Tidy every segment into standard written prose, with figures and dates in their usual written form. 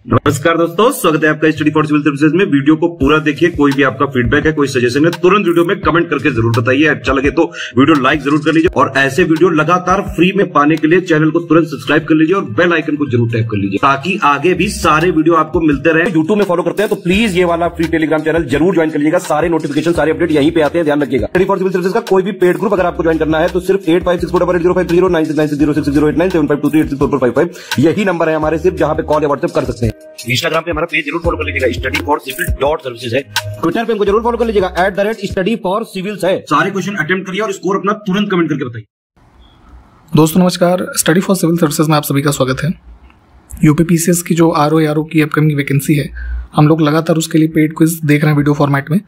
नमस्कार दोस्तों, स्वागत है आपका स्टडी फॉर सिविल सर्विसेज में। वीडियो को पूरा देखिए। कोई भी आपका फीडबैक है, कोई सजेशन है, तुरंत वीडियो में कमेंट करके जरूर बताइए। अच्छा लगे तो वीडियो लाइक जरूर कर लीजिए और ऐसे वीडियो लगातार फ्री में पाने के लिए चैनल को तुरंत सब्सक्राइब कर लीजिए और बेल आइकन को जरूर टैप कर लीजिए ताकि आगे भी सारे वीडियो आपको मिलते रहे। यूट्यूब में फॉलो करते हैं तो प्लीज ये वाला फ्री टेलीग्राम चैनल जरूर ज्वाइन कर लीजिएगा। सारे नोटिफिकेशन, सारे अपडेट यहीं पे आते हैं, ध्यान रखिएगा। स्टडी फॉर सिविल सर्विसेज का कोई भी पेड ग्रुप अगर आपको ज्वाइन करना है तो सिर्फ 8564805309696086089752386455 यही नंबर है हमारे, सिर्फ जहां पे कॉल या व्हाट्सएप कर सकते हैं। इंस्टाग्राम पे हमारा पेज जरूर फॉलो कर लीजिएगा, स्टडी फॉर सिविल .सर्विसेज है। ट्विटर पे हमको जरूर फॉलो कर लीजिएगा, @study for civils है। सारे क्वेश्चन अटेम्प्ट करिए और स्कोर अपना तुरंत कमेंट करके बताइए। दोस्तों नमस्कार, स्टडी फॉर सिविल सर्विसेज में आप सभी का स्वागत है। यूपीपीसीएस की जो आरओ की अपकमिंग वैकेंसी है, हम लोग लगातार उसके लिए पेड क्विज देख रहे हैं वीडियो फॉर्मेट में।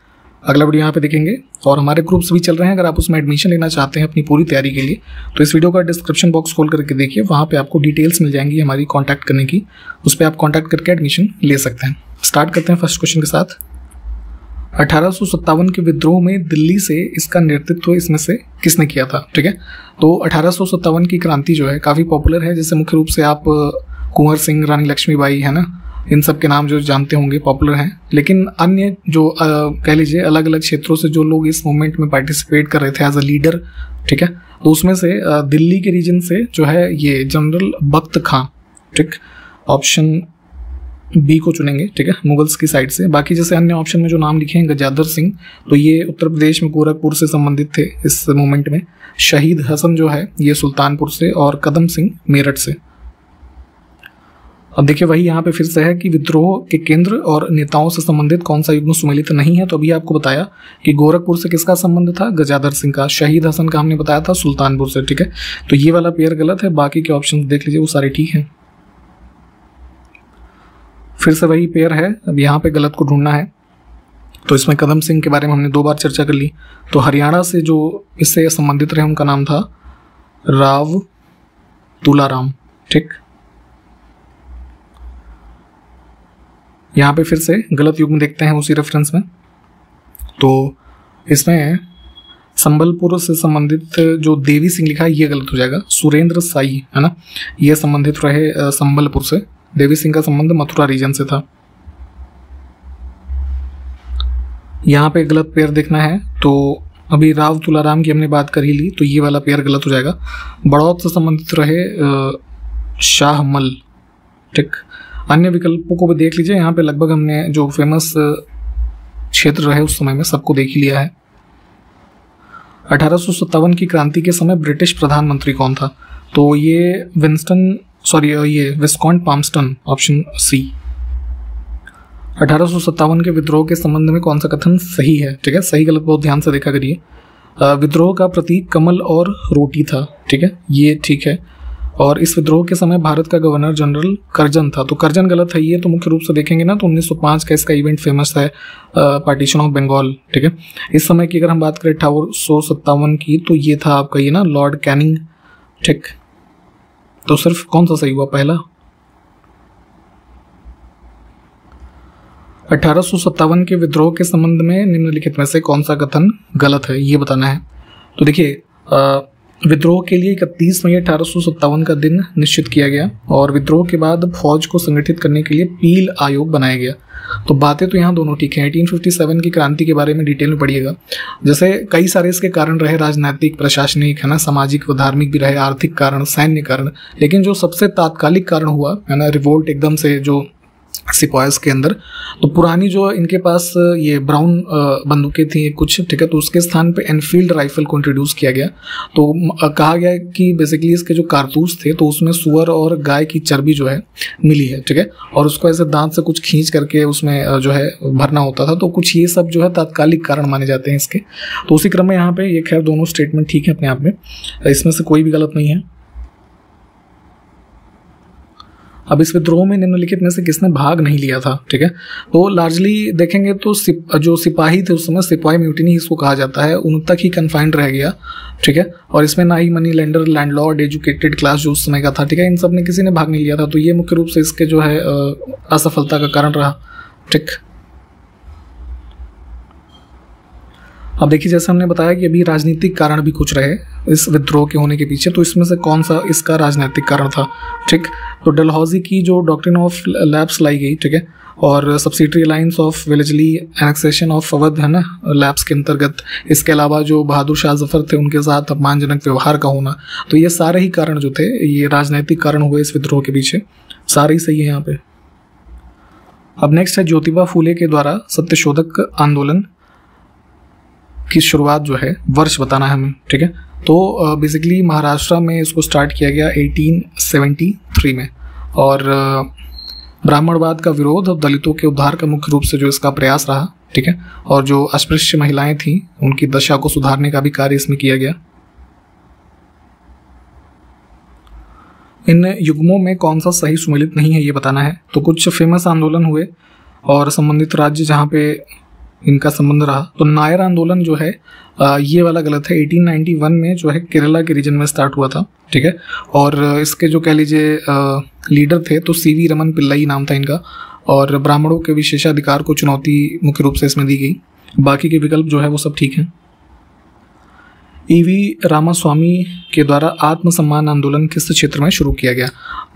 अगला वीडियो यहाँ पे देखेंगे और हमारे ग्रुप्स भी चल रहे हैं। अगर आप उसमें एडमिशन लेना चाहते हैं अपनी पूरी तैयारी के लिए तो इस वीडियो का डिस्क्रिप्शन बॉक्स खोल करके देखिए, वहाँ पे आपको डिटेल्स मिल जाएंगी हमारी कॉन्टैक्ट करने की। उस पर आप कॉन्टैक्ट करके एडमिशन ले सकते हैं। स्टार्ट करते हैं फर्स्ट क्वेश्चन के साथ। 1857 के विद्रोह में दिल्ली से इसका नेतृत्व इसमें से किसने किया था? ठीक है, तो 1857 की क्रांति जो है काफ़ी पॉपुलर है। जैसे मुख्य रूप से आप कुंवर सिंह, रानी लक्ष्मीबाई, है ना, इन सब के नाम जो जानते होंगे पॉपुलर हैं। लेकिन अन्य जो कह लीजिए अलग अलग क्षेत्रों से जो लोग इस मूवमेंट में पार्टिसिपेट कर रहे थे एज अ लीडर, ठीक है, तो उसमें से दिल्ली के रीजन से जो है ये जनरल बख्त खां, ठीक, ऑप्शन बी को चुनेंगे, ठीक है, मुगल्स की साइड से। बाकी जैसे अन्य ऑप्शन में जो नाम लिखे हैं, गजादर सिंह, तो ये उत्तर प्रदेश में गोरखपुर से संबंधित थे इस मूवमेंट में। शहीद हसन जो है ये सुल्तानपुर से और कदम सिंह मेरठ से। अब देखिए वही यहाँ पे फिर से है कि विद्रोह के केंद्र और नेताओं से संबंधित कौन सा युग्म सुमेलित नहीं है। तो अभी आपको बताया कि गोरखपुर से किसका संबंध था? गजादर सिंह का। शहीद हसन का हमने बताया था सुल्तानपुर से, ठीक है, तो ये वाला पेयर गलत है। बाकी के ऑप्शन देख लीजिए वो सारे ठीक हैं। फिर से वही पेयर है, अब यहाँ पे गलत को ढूंढना है। तो इसमें कदम सिंह के बारे में हमने 2 बार चर्चा कर ली। तो हरियाणा से जो इससे संबंधित रहे उनका नाम था राव तुलाराम, ठीक। यहाँ पे फिर से गलत युग्म देखते हैं उसी रेफरेंस में। तो इसमें संबलपुर से संबंधित जो देवी सिंह लिखा है ये गलत हो जाएगा। सुरेंद्र साई, है ना, ये संबंधित रहे संबलपुर से। देवी सिंह का संबंध मथुरा रीजन से था। यहाँ पे गलत पेयर देखना है। तो अभी राव तुलाराम की हमने बात कर ही ली, तो ये वाला पेयर गलत हो जाएगा। बड़ौद से संबंधित रहे शाहमल, ठीक। अन्य विकल्पों को भी देख लीजिए। यहाँ पे लगभग हमने जो फेमस क्षेत्र रहे उस समय में सबको देख ही लिया है। 1857 की क्रांति के समय ब्रिटिश प्रधानमंत्री कौन था? तो ये विस्कॉन्ट पाम्स्टन, ऑप्शन सी। 1857 के विद्रोह के संबंध में कौन सा कथन सही है? ठीक है, सही गलत बहुत ध्यान से देखा करिए। विद्रोह का प्रतीक कमल और रोटी था, ठीक है, ये ठीक है। और इस विद्रोह के समय भारत का गवर्नर जनरल करजन था, तो करजन गलत है। ये तो मुख्य रूप से देखेंगे ना तो 1905 का इसका इवेंट फेमस है, पार्टीशन ऑफ बंगाल, ठीक है। इस समय की अगर हम बात करें 1857 की, तो ये था आपका ये ना लॉर्ड कैनिंग, ठीक। तो सिर्फ कौन सा सही हुआ? पहला। 1857 के विद्रोह के संबंध में निम्नलिखित में से कौन सा कथन गलत है, ये बताना है। तो देखिए विद्रोह के लिए 31 मई 1857 का दिन निश्चित किया गया और विद्रोह के बाद फौज को संगठित करने के लिए पील आयोग बनाया गया। तो बातें तो यहाँ दोनों ठीक हैं। 1857 की क्रांति के बारे में डिटेल में पढ़िएगा। जैसे कई सारे इसके कारण रहे, राजनीतिक, प्रशासनिक, है ना, सामाजिक व धार्मिक भी रहे, आर्थिक कारण, सैन्य कारण। लेकिन जो सबसे तात्कालिक कारण हुआ है ना, रिवोल्ट एकदम से जो सिपाहीज के अंदर, तो पुरानी जो इनके पास ये ब्राउन बंदूकें थी कुछ, ठीक है, तो उसके स्थान पे एनफील्ड राइफल को इंट्रोड्यूस किया गया। तो कहा गया कि बेसिकली इसके जो कारतूस थे तो उसमें सुअर और गाय की चर्बी जो है मिली है, ठीक है, और उसको ऐसे दांत से कुछ खींच करके उसमें जो है भरना होता था। तो कुछ ये सब जो है तात्कालिक कारण माने जाते हैं इसके। तो उसी क्रम में यहाँ पे ये खैर दोनों स्टेटमेंट ठीक है अपने आप में, इसमें से कोई भी गलत नहीं है। अब इस विद्रोह में निम्नलिखित में से किसने भाग नहीं लिया था? ठीक है, तो लार्जली देखेंगे तो जो सिपाही थे उस समय, सिपाही म्यूटिनी इसको कहा जाता है, उन तक ही कन्फाइंड रह गया, ठीक है। और इसमें ना ही money lender, landlord, educated class जो उस समय का था, ठीक है, इन सब ने किसी ने भाग नहीं लिया था। तो ये मुख्य रूप से इसके जो है असफलता का कारण रहा, ठीक। अब देखिए, जैसे हमने बताया कि अभी राजनीतिक कारण भी कुछ रहे इस विद्रोह के होने के पीछे, तो इसमें से कौन सा इसका राजनीतिक कारण था। ठीक, तो डलहौजी की जो डॉक्ट्रिन ऑफ लैप्स लाई गई, ठीक है, और subsidiary alliance of Wellesley annexation of Awadh है ना लैप्स के अंतर्गत, इसके अलावा जो बहादुर शाह जफर थे उनके साथ अपमानजनक व्यवहार का होना, तो ये सारे ही कारण जो थे, ये राजनीतिक कारण हुए इस विद्रोह के पीछे। सारे ही सही है यहाँ पे। अब नेक्स्ट है ज्योतिबा फूले के द्वारा सत्यशोधक आंदोलन की शुरुआत जो है, वर्ष बताना है हमें। ठीक है, तो बेसिकली महाराष्ट्र में इसको स्टार्ट किया गया 1873 में, और ब्राह्मणवाद का विरोध और दलितों के उद्धार का मुख्य रूप से जो इसका प्रयास रहा। ठीक है, और जो अस्पृश्य महिलाएं थीं उनकी दशा को सुधारने का भी कार्य इसमें किया गया। इन युग्मों में कौन सा सही सुमेलित नहीं है ये बताना है। तो कुछ फेमस आंदोलन हुए और संबंधित राज्य जहाँ पे इनका संबंध रहा, तो नायर आंदोलन जो है ये वाला गलत है। 1891 में जो है केरला के रीजन में स्टार्ट हुआ था। ठीक है, और इसके जो कह लीजिए लीडर थे तो सीवी रमन पिल्लई नाम था इनका, और ब्राह्मणों के विशेषाधिकार को चुनौती मुख्य रूप से इसमें दी गई। बाकी के विकल्प जो है वो सब ठीक हैं। ईवी रामास्वामी के द्वारा आत्मसम्मान आंदोलन किस क्षेत्र में शुरू किया गया,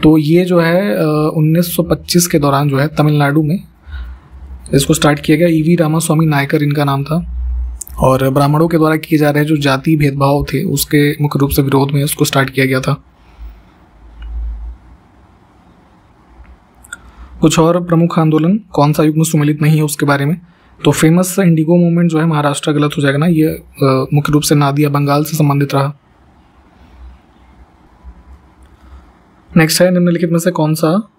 तो ये जो है 1925 के दौरान जो है तमिलनाडु में इसको स्टार्ट किया गया। ईवी रामास्वामी नायकर इनका नाम था, और ब्राह्मणों के द्वारा किए जा रहे जो जाति भेदभाव थे उसके मुख्य रूप से विरोध में इसको स्टार्ट किया गया था। कुछ और प्रमुख आंदोलन कौन सा युग्म सुमेलित नहीं है उसके बारे में, तो फेमस इंडिगो मूवमेंट जो है महाराष्ट्र गलत हो जाएगा ना, ये मुख्य रूप से नादिया बंगाल से संबंधित रहा। नेक्स्ट है निम्नलिखित में से कौन सा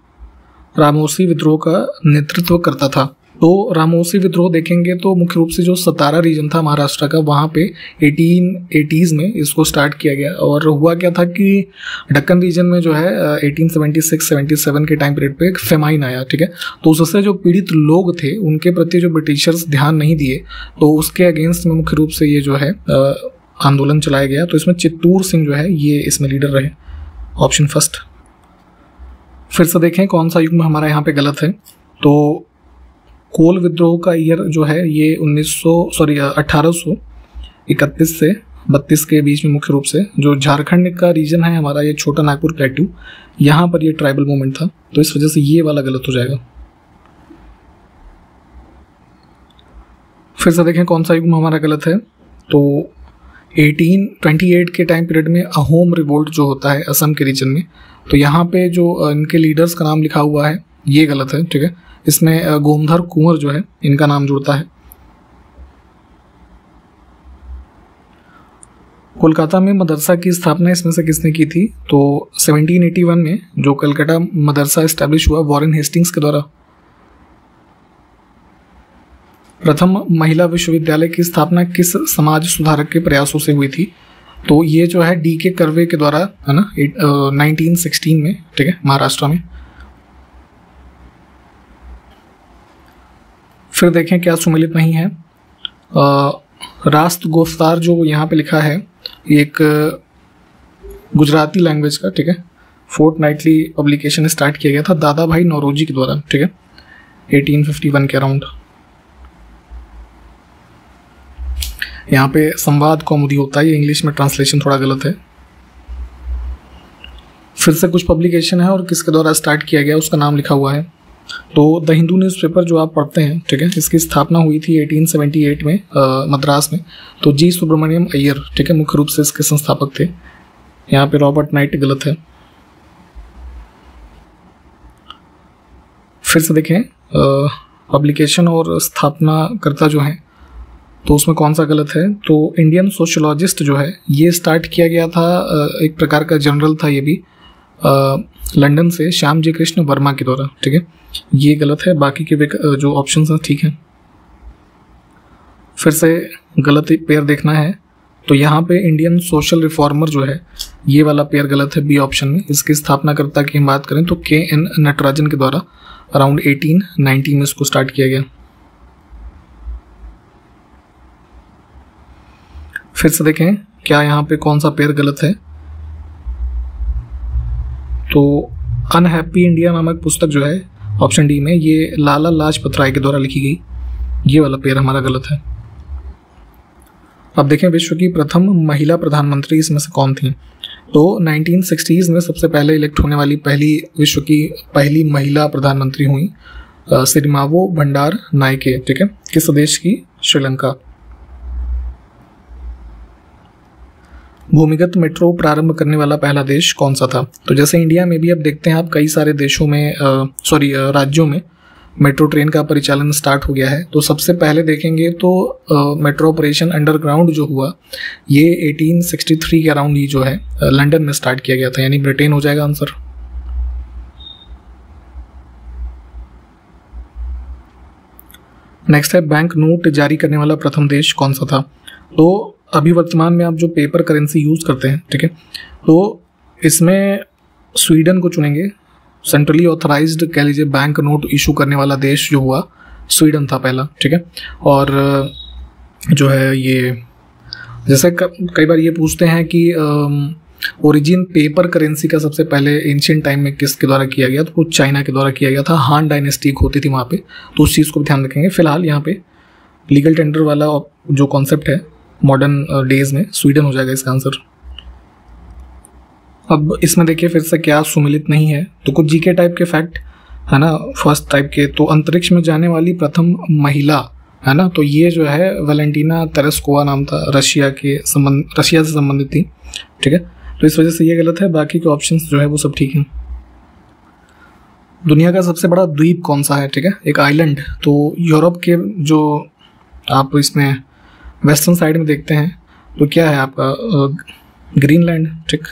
रामोसी विद्रोह का नेतृत्व करता था। तो रामोसी विद्रोह देखेंगे तो मुख्य रूप से जो सतारा रीजन था महाराष्ट्र का, वहाँ पे 1880s में इसको स्टार्ट किया गया। और हुआ क्या था कि दक्कन रीजन में जो है 1876-77 के टाइम पीरियड पे एक फेमाइन आया। ठीक है, तो उससे जो पीड़ित लोग थे उनके प्रति जो ब्रिटिशर्स ध्यान नहीं दिए, तो उसके अगेंस्ट में मुख्य रूप से ये जो है आंदोलन चलाया गया। तो इसमें चित्तूर सिंह जो है ये इसमें लीडर रहे, ऑप्शन फर्स्ट। फिर से देखें कौन सा युग्म हमारा यहाँ पे गलत है। तो कोल विद्रोह का ईयर जो है ये 1831 से 32 के बीच में मुख्य रूप से जो झारखंड का रीजन है हमारा, ये छोटा नागपुर प्लेटू, यहाँ पर ये ट्राइबल मूवमेंट था, तो इस वजह से ये वाला गलत हो जाएगा। फिर से देखें कौन सा युग्म हमारा गलत है। तो 1828 के टाइम पीरियड में अहोम रिवोल्ट जो होता है असम के रीजन में, तो यहाँ पे जो इनके लीडर्स का नाम लिखा हुआ है ये गलत है। ठीक है, इसमें गोमधर कुंवर जो है इनका नाम जुड़ता है। कोलकाता में मदरसा की स्थापना इसमें से किसने की थी, तो 1781 में जो कलकत्ता मदरसा एस्टैब्लिश हुआ वॉरेन हेस्टिंग्स के द्वारा। प्रथम महिला विश्वविद्यालय की स्थापना किस समाज सुधारक के प्रयासों से हुई थी, तो ये जो है डी के कर्वे के द्वारा है ना 1916 में। ठीक है, महाराष्ट्र में। फिर देखें क्या सुमेलित नहीं है। रास्त गोफ्तार जो यहाँ पे लिखा है ये एक गुजराती लैंग्वेज का, ठीक है, फोर्टनाइटली पब्लिकेशन स्टार्ट किया गया था दादा भाई नौरोजी के द्वारा। ठीक है, 1851 के अराउंड। यहाँ पे संवाद कौमुदी होता है, ये इंग्लिश में ट्रांसलेशन थोड़ा गलत है। फिर से कुछ पब्लिकेशन है और किसके द्वारा स्टार्ट किया गया उसका नाम लिखा हुआ है। तो द हिंदू न्यूज़पेपर जो आप पढ़ते हैं, ठीक है, इसकी स्थापना हुई थी 1878 में मद्रास में। तो जी सुब्रमण्यम अय्यर, ठीक है, मुख्य रूप से इसके संस्थापक थे। यहाँ पे रॉबर्ट नाइट गलत है। फिर से देखें पब्लिकेशन और स्थापनाकर्ता जो हैं, तो उसमें कौन सा गलत है। तो इंडियन सोशोलॉजिस्ट जो है ये स्टार्ट किया गया था, एक प्रकार का जर्नल था ये भी, लंदन से श्याम जी कृष्ण वर्मा के द्वारा। ठीक है, ये गलत है, बाकी के जो ऑप्शंस हैं ठीक हैं। फिर से गलत पेयर देखना है, तो यहाँ पे इंडियन सोशल रिफॉर्मर जो है ये वाला पेयर गलत है, बी ऑप्शन में। इसकी स्थापनाकर्ता की हम बात करें तो के.एन. नटराजन के द्वारा अराउंड 1890 में इसको स्टार्ट किया गया। फिर से देखें क्या यहाँ पे कौन सा पेयर गलत है। तो अनहैप्पी इंडिया नामक पुस्तक जो है ऑप्शन डी में, ये लाला लाजपत राय के द्वारा लिखी गई, ये वाला पेयर हमारा गलत है। अब देखें विश्व की प्रथम महिला प्रधानमंत्री इसमें से कौन थी। तो 1960s में सबसे पहले इलेक्ट होने वाली विश्व की पहली महिला प्रधानमंत्री हुई सिरिमावो भंडार नायके, ठीक है। किस देश की? श्रीलंका। भूमिगत मेट्रो प्रारंभ करने वाला पहला देश कौन सा था? तो जैसे इंडिया में भी अब देखते हैं आप कई सारे देशों में राज्यों में मेट्रो ट्रेन का परिचालन स्टार्ट हो गया है। तो सबसे पहले देखेंगे तो मेट्रो ऑपरेशन अंडरग्राउंड जो हुआ ये 1863 के अराउंड ही जो है लंदन में स्टार्ट किया गया था, यानी ब्रिटेन हो जाएगा आंसर। नेक्स्ट है बैंक नोट जारी करने वाला प्रथम देश कौन सा था? तो अभी वर्तमान में आप जो पेपर करेंसी यूज करते हैं, ठीक है, तो इसमें स्वीडन को चुनेंगे। सेंट्रली ऑथराइज्ड कह लीजिए बैंक नोट इशू करने वाला देश जो हुआ स्वीडन था पहला, ठीक है। और जो है ये जैसे कई बार ये पूछते हैं कि ओरिजिन पेपर करेंसी का सबसे पहले एंशिएंट टाइम में किसके द्वारा किया गया, तो वो चाइना के द्वारा किया गया था। हान डायनेस्टी होती थी वहाँ पे, तो उस चीज़ को भी ध्यान रखेंगे। फिलहाल यहाँ पे लीगल टेंडर वाला जो कॉन्सेप्ट है मॉडर्न डेज में स्वीडन हो जाएगा इसका आंसर। अब इसमें देखिए फिर से क्या सुमिलित नहीं है, तो कुछ जीके टाइप के फैक्ट है ना, फर्स्ट टाइप के। तो अंतरिक्ष में जाने वाली प्रथम महिला है ना, तो ये जो है वैलेंटीना तेरेस्कोवा नाम था, रशिया से संबंधित थी, ठीक है। तो इस वजह से ये गलत है, बाकी के ऑप्शंस जो है वो सब ठीक हैं। दुनिया का सबसे बड़ा द्वीप कौन सा है? ठीक है, एक आइलैंड। तो यूरोप के जो आप इसमें वेस्टर्न साइड में देखते हैं तो क्या है आपका ग्रीनलैंड, ठीक।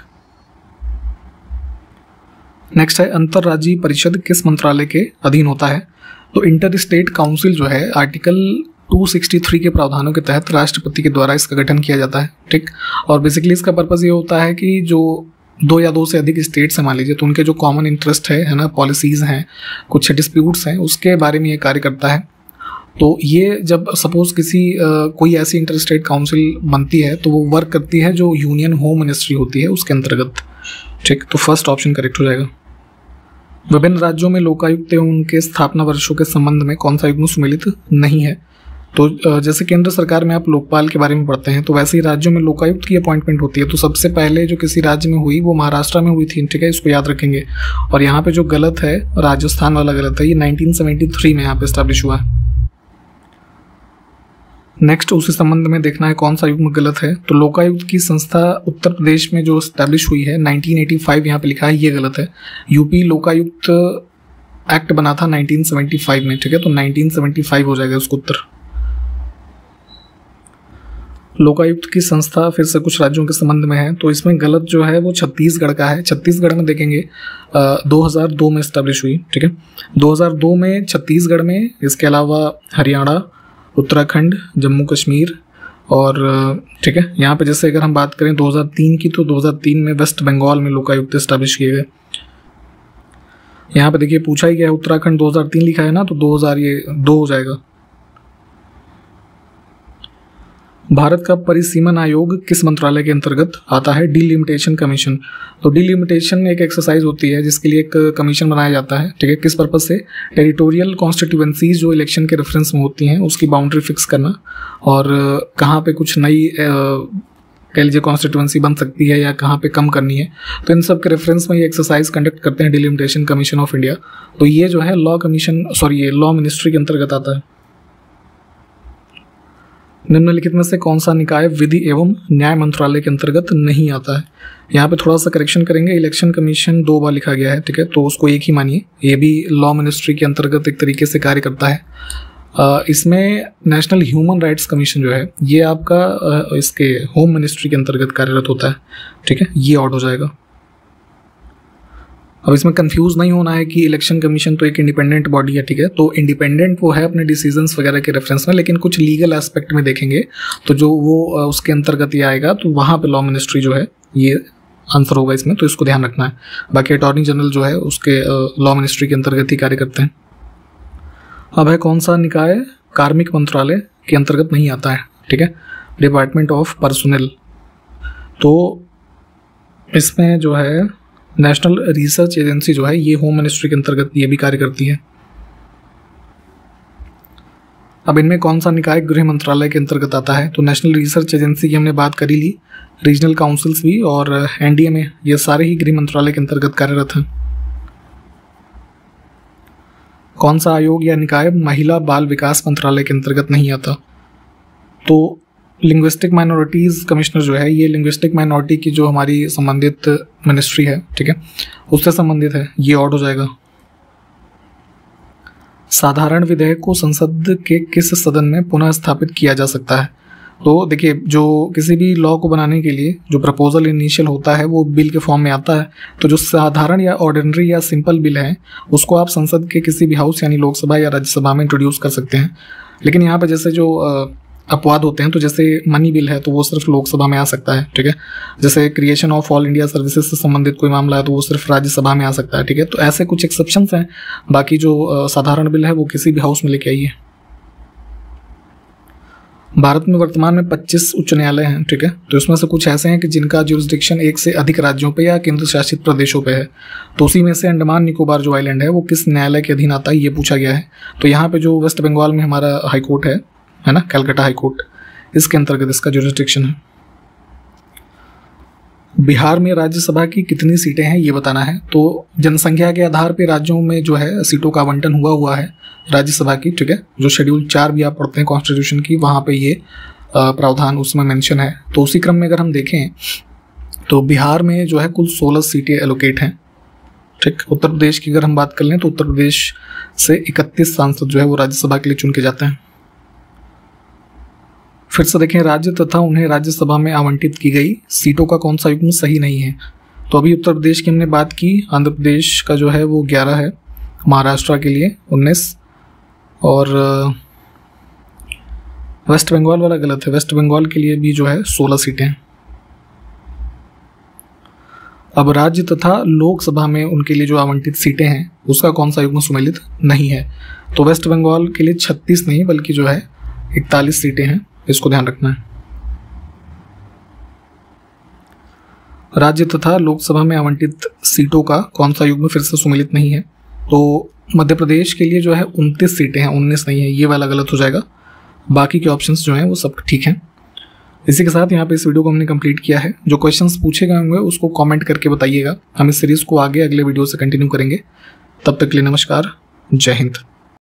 नेक्स्ट है अंतर्राज्यीय परिषद किस मंत्रालय के अधीन होता है? तो इंटर स्टेट काउंसिल जो है आर्टिकल 263 के प्रावधानों के तहत राष्ट्रपति के द्वारा इसका गठन किया जाता है, ठीक। और बेसिकली इसका पर्पज़ ये होता है कि जो 2 या 2 से अधिक स्टेट्स हैं मान लीजिए, तो उनके जो कॉमन इंटरेस्ट है ना, पॉलिसीज़ हैं, कुछ डिस्प्यूट्स हैं, उसके बारे में ये कार्य करता है। तो ये जब सपोज कोई ऐसी इंटर स्टेट काउंसिल बनती है तो वो वर्क करती है जो यूनियन होम मिनिस्ट्री होती है उसके अंतर्गत, ठीक। तो फर्स्ट ऑप्शन करेक्ट हो जाएगा। विभिन्न राज्यों में लोकायुक्त एवं उनके स्थापना वर्षों के संबंध में कौन सा युग्म सुमेलित नहीं है? तो जैसे केंद्र सरकार में आप लोकपाल के बारे में पढ़ते हैं, तो वैसे ही राज्यों में लोकायुक्त की अपॉइंटमेंट होती है। तो सबसे पहले जो किसी राज्य में हुई वो महाराष्ट्र में हुई थी, ठीक है, इसको याद रखेंगे। और यहाँ पे जो गलत है राजस्थान वाला गलत है, ये 1973 में यहाँ पे स्टैब्लिश हुआ है। नेक्स्ट उसी संबंध में देखना है कौन सा युग्म गलत है। तो लोकायुक्त की संस्था उत्तर प्रदेश में जो स्टैब्लिश हुई है 1985 यहाँ पे लिखा है, ये गलत है। यूपी लोकायुक्त एक्ट बना था 1975 में, ठीक है, तो 1975 हो जाएगा उसको उत्तर। लोकायुक्त की संस्था फिर से कुछ राज्यों के संबंध में है, तो इसमें गलत जो है वो छत्तीसगढ़ का है। छत्तीसगढ़ में देखेंगे 2002 में स्टैब्लिश हुई, ठीक है, 2002 में छत्तीसगढ़ में, इसके अलावा हरियाणा, उत्तराखंड, जम्मू कश्मीर और ठीक है, यहाँ पे जैसे अगर हम बात करें 2003 की, तो 2003 में वेस्ट बंगाल में लोकायुक्त स्टैब्लिश किए गए। यहाँ पे देखिए पूछा ही गया है, उत्तराखंड 2003 लिखा है ना, तो 2002 हो जाएगा। भारत का परिसीमन आयोग किस मंत्रालय के अंतर्गत आता है? Delimitation commission. तो डिलिमिटेशन एक एक्सरसाइज होती है जिसके लिए एक कमीशन बनाया जाता है, ठीक है, किस पर्पज से? टेरिटोरियल कॉन्स्टिट्यूएंसीज जो इलेक्शन के रेफरेंस में होती हैं उसकी बाउंड्री फिक्स करना, और कहाँ पे कुछ नई कह लीजिए कॉन्स्टिट्यूएंसी बन सकती है या कहाँ पे कम करनी है, तो इन सब के रेफरेंस में ये एक्सरसाइज कंडक्ट करते हैं डिलिमिटेशन कमीशन ऑफ इंडिया। तो ये जो है ये लॉ मिनिस्ट्री के अंतर्गत आता है। निम्नलिखित में से कौन सा निकाय विधि एवं न्याय मंत्रालय के अंतर्गत नहीं आता है? यहाँ पे थोड़ा सा करेक्शन करेंगे, इलेक्शन कमीशन 2 बार लिखा गया है, ठीक है, तो उसको एक ही मानिए। ये भी लॉ मिनिस्ट्री के अंतर्गत एक तरीके से कार्य करता है। इसमें नेशनल ह्यूमन राइट्स कमीशन जो है ये आपका इसके होम मिनिस्ट्री के अंतर्गत कार्यरत होता है, ठीक है, ये आउट हो जाएगा। अब इसमें कंफ्यूज नहीं होना है कि इलेक्शन कमीशन तो एक इंडिपेंडेंट बॉडी है, ठीक है, तो इंडिपेंडेंट वो है अपने डिसीजंस वगैरह के रेफरेंस में, लेकिन कुछ लीगल एस्पेक्ट में देखेंगे तो जो वो उसके अंतर्गत ही आएगा, तो वहाँ पे लॉ मिनिस्ट्री जो है ये आंसर होगा इसमें, तो इसको ध्यान रखना है। बाकी अटॉर्नी जनरल जो है उसके लॉ मिनिस्ट्री के अंतर्गत ही कार्य करते हैं। अब है कौन सा निकाय कार्मिक मंत्रालय के अंतर्गत नहीं आता है? ठीक है, डिपार्टमेंट ऑफ पर्सोनेल। तो इसमें जो है नेशनल रिसर्च एजेंसी जो है ये होम मिनिस्ट्री के अंतर्गत ये भी कार्य करती है। अब इनमें कौन सा निकाय गृह मंत्रालय के अंतर्गत आता है? तो नेशनल रिसर्च एजेंसी की हमने बात करी ली, रीजनल काउंसिल्स भी और एनडीएमए, ये सारे ही गृह मंत्रालय के अंतर्गत कार्यरत हैं। कौन सा आयोग या निकाय महिला बाल विकास मंत्रालय के अंतर्गत नहीं आता? तो लिंग्विस्टिक माइनॉरिटीज़ कमिश्नर जो है, ये लिंग्विस्टिक माइनॉरिटी की जो हमारी संबंधित मिनिस्ट्री है, ठीक है, उससे संबंधित है, ये ऑड हो जाएगा। साधारण विधेयक को संसद के किस सदन में पुनः स्थापित किया जा सकता है? तो देखिए, जो किसी भी लॉ को बनाने के लिए जो प्रपोजल इनिशियल होता है वो बिल के फॉर्म में आता है। तो जो साधारण या ऑर्डिनरी या सिंपल बिल है उसको आप संसद के किसी भी हाउस यानी लोकसभा या राज्यसभा में इंट्रोड्यूस कर सकते हैं। लेकिन यहाँ पर जैसे जो अपवाद होते हैं, तो जैसे मनी बिल है तो वो सिर्फ लोकसभा में आ सकता है, ठीक है। जैसे creation of all India services से संबंधित कोई मामला है तो वो सिर्फ राज्यसभा में आ सकता है, ठीक है। तो ऐसे कुछ एक्सेप्शंस हैं, बाकी जो साधारण बिल है वो किसी भी हाउस में लेके आइए। भारत में वर्तमान में 25 उच्च न्यायालय हैं, ठीक है। तो इसमें से कुछ ऐसे हैं कि जिनका ज्यूरिसडिक्शन एक से अधिक राज्यों पे या केंद्र शासित प्रदेशों पे है। तो उसी में से अंडमान निकोबार जो आइलैंड है वो किस न्यायालय के अधीन आता है, ये पूछा गया है। तो यहाँ पे जो वेस्ट बंगाल में हमारा हाईकोर्ट है ना, कलकत्ता हाईकोर्ट, इसके अंतर्गत इसका ज्यूरिसडिक्शन है। बिहार में राज्यसभा की कितनी सीटें हैं ये बताना है। तो जनसंख्या के आधार पर राज्यों में जो है सीटों का आवंटन हुआ है राज्यसभा की, ठीक है। जो शेड्यूल 4 भी आप पढ़ते हैं कॉन्स्टिट्यूशन की, वहाँ पे ये प्रावधान उसमें मेंशन है। तो उसी क्रम में अगर हम देखें तो बिहार में जो है कुल 16 सीटें एलोकेट हैं, ठीक। उत्तर प्रदेश की अगर हम बात कर लें तो उत्तर प्रदेश से 31 सांसद जो है वो राज्यसभा के लिए चुन के जाते हैं। फिर से देखें, राज्य तथा उन्हें राज्यसभा में आवंटित की गई सीटों का कौन सा युग्म सही नहीं है। तो अभी उत्तर प्रदेश की हमने बात की, आंध्र प्रदेश का जो है वो 11 है, महाराष्ट्र के लिए 19 और वेस्ट बंगाल वाला गलत है, वेस्ट बंगाल के लिए भी जो है 16 सीटें। अब राज्य तथा लोकसभा में उनके लिए जो आवंटित सीटें हैं उसका कौन सा युग्म सुमेलित नहीं है। तो वेस्ट बंगाल के लिए 36 नहीं बल्कि जो है 41 सीटें हैं, इसको ध्यान रखना है। राज्य तथा लोकसभा में आवंटित सीटों का कौन सा युग्म फिर से सुमेलित नहीं है। तो मध्य प्रदेश के लिए जो है 29 सीटें हैं, 19 नहीं है, ये वाला गलत हो जाएगा। बाकी के ऑप्शंस जो हैं वो सब ठीक हैं। इसी के साथ यहाँ पे इस वीडियो को हमने कंप्लीट किया है। जो क्वेश्चंस पूछे गए होंगे उसको कमेंट करके बताइएगा। हम इस सीरीज को आगे अगले वीडियो से कंटिन्यू करेंगे। तब तक के लिए नमस्कार, जय हिंद।